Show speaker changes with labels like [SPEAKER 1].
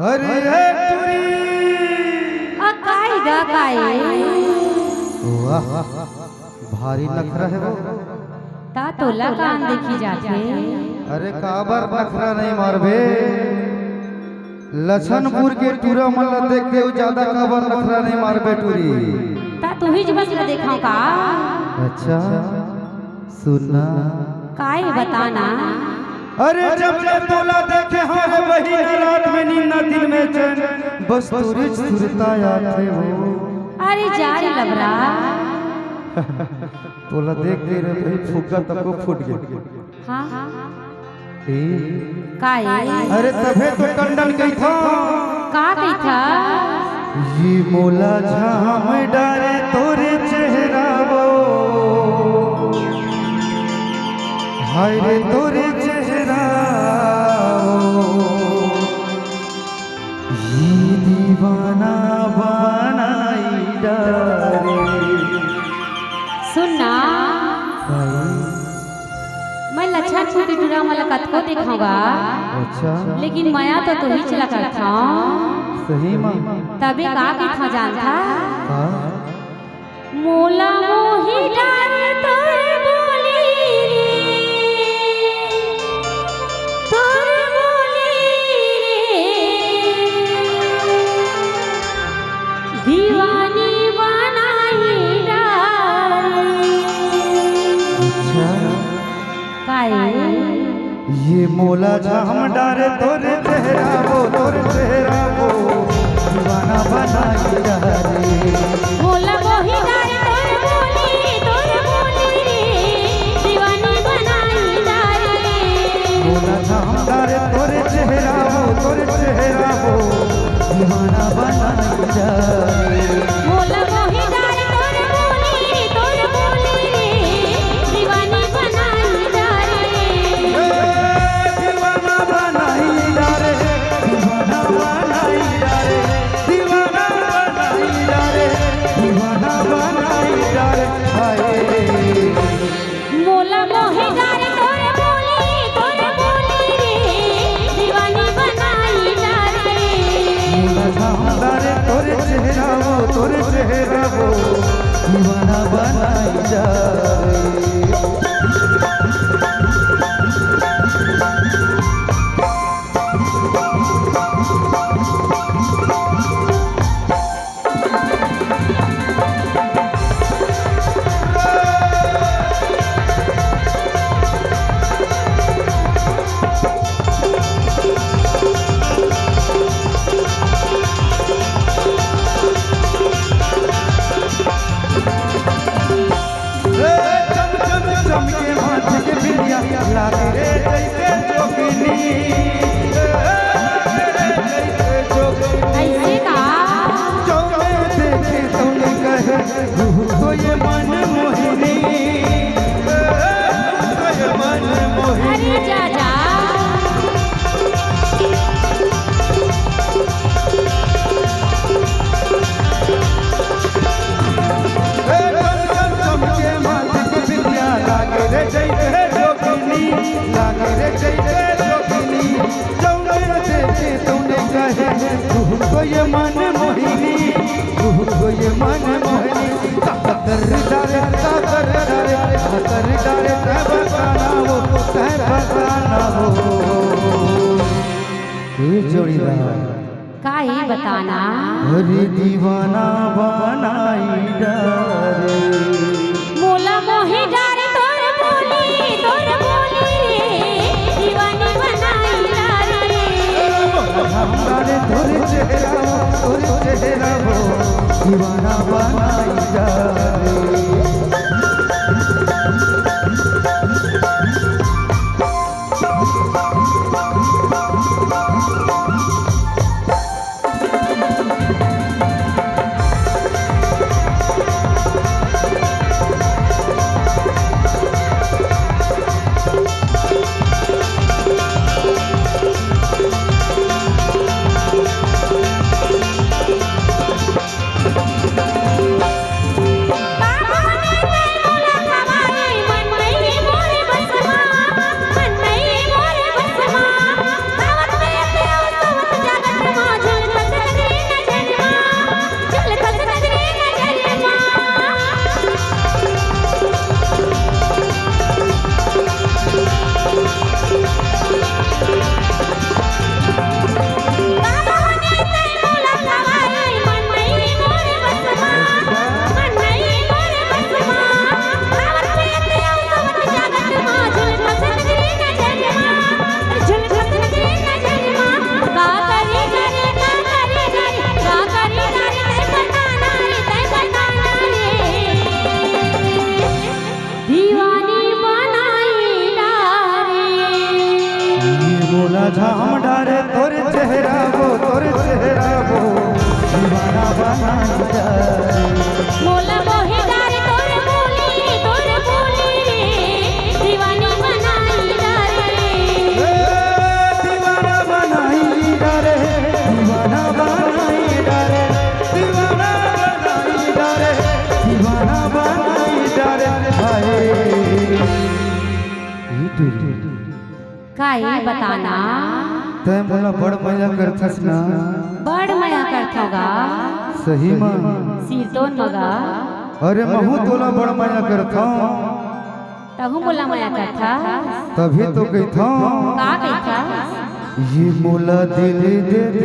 [SPEAKER 1] अरे वाह भारी नखरा है वो
[SPEAKER 2] ता तोला कान देखी जाते।
[SPEAKER 1] अरे काबर नखरा नहीं मारबे लछनपुर के टूरा मन देख के ज्यादा काबर नखरा नहीं मारबे टूरी
[SPEAKER 2] ता तू ही बस देखा का।
[SPEAKER 1] अच्छा सुनना
[SPEAKER 2] काई बताना।
[SPEAKER 1] अरे जब जब तोला देखे हाँ वही रात में नींद दिन में चैन बस तुरी सुरता याद है वो।
[SPEAKER 2] अरे जारी लबरा
[SPEAKER 1] तोला देख के रे भाई फुग्गा तक को फूट गया।
[SPEAKER 2] हाँ
[SPEAKER 1] ए
[SPEAKER 2] काई
[SPEAKER 1] अरे तबे तो टंडन गई था
[SPEAKER 2] का गई था।
[SPEAKER 1] ये मोला झाम डारे तोरे चेहरा वो हाय रे तोरे चेहरा ये दीवाना बनाई डारे।
[SPEAKER 2] सुनना मैं लच्छन छोटी टूरा वाला कथको देखूंगा।
[SPEAKER 1] अच्छा
[SPEAKER 2] लेकिन माया तो तू ही चला कर था
[SPEAKER 1] सही मां
[SPEAKER 2] तबे का की था जान था।
[SPEAKER 1] हाँ
[SPEAKER 2] मोला मोही डारे तोरे बोली तोरे बोली दीवानी बनाई डारे।
[SPEAKER 1] अच्छा
[SPEAKER 2] काई
[SPEAKER 1] ये मोला झाम डारे तोरे चेहरा वो दीवाना बनाई डारे।
[SPEAKER 2] मोला मोही डारे तोरे बोली रे दीवानी बनाई डारे।
[SPEAKER 1] मोला झाम डारे तोरे चेहरा वो दीवाना बनाई डारे।
[SPEAKER 2] मोला मोही डारे तोरे बोली रे दीवानी बनाई डारे।
[SPEAKER 1] दीवाना बनाई डारे दीवाना बनाई डारे दीवाना बनाई डारे दीवाना बनाई डारे। हाय
[SPEAKER 2] मोला मोही डारे तोरे बोली रे दीवानी बनाई डारे।
[SPEAKER 1] मोला झाम डारे तोरे चेहरा वो दीवाना बनाई डारे। चमके हाथ के बिंदिया लागे रे जैसे जोगिनी
[SPEAKER 2] ऐसे का
[SPEAKER 1] जो मैं देखे तुमने कहे तो ये मन मोहिनी तो ये मन मोहिनी।
[SPEAKER 2] अरे जा जा
[SPEAKER 1] चमके हाथ के बिंदिया लागे रे जैसे जोगिनी लागे रे जैसे जोगिनी जो मैं देखे तुमने कहे तो ये मन मोहिनी तो ये मन मोहिनी। कर डारे तह बताना हो जोड़ीदार
[SPEAKER 2] काई बताना।
[SPEAKER 1] अरे दीवाना बनाई डारे।
[SPEAKER 2] मोला मोही डारे तोरे बोली
[SPEAKER 1] दीवाना बनाई जा रे। झाम डारे तोरे चेहरा वो दीवाना बनाई जा रे।
[SPEAKER 2] मोला मोहे डारे तोरे बोली रे दीवानी बनाई जा रे।
[SPEAKER 1] दीवाना बनाई जा रे, दीवाना बनाई जा रे, दीवाना बनाई जा रे, दीवाना बनाई जा रे। हाय
[SPEAKER 2] काहे बताना
[SPEAKER 1] तै मोला बड़ मजा करथस ना।
[SPEAKER 2] बड़ मया करथोगा
[SPEAKER 1] सही मां
[SPEAKER 2] सिर तो मगा।
[SPEAKER 1] अरे महू तोला बड़ मजा करथो
[SPEAKER 2] तहु मोला मया करथा।
[SPEAKER 1] तभी तो कहथो
[SPEAKER 2] का कहथा
[SPEAKER 1] ये मोला दिल दे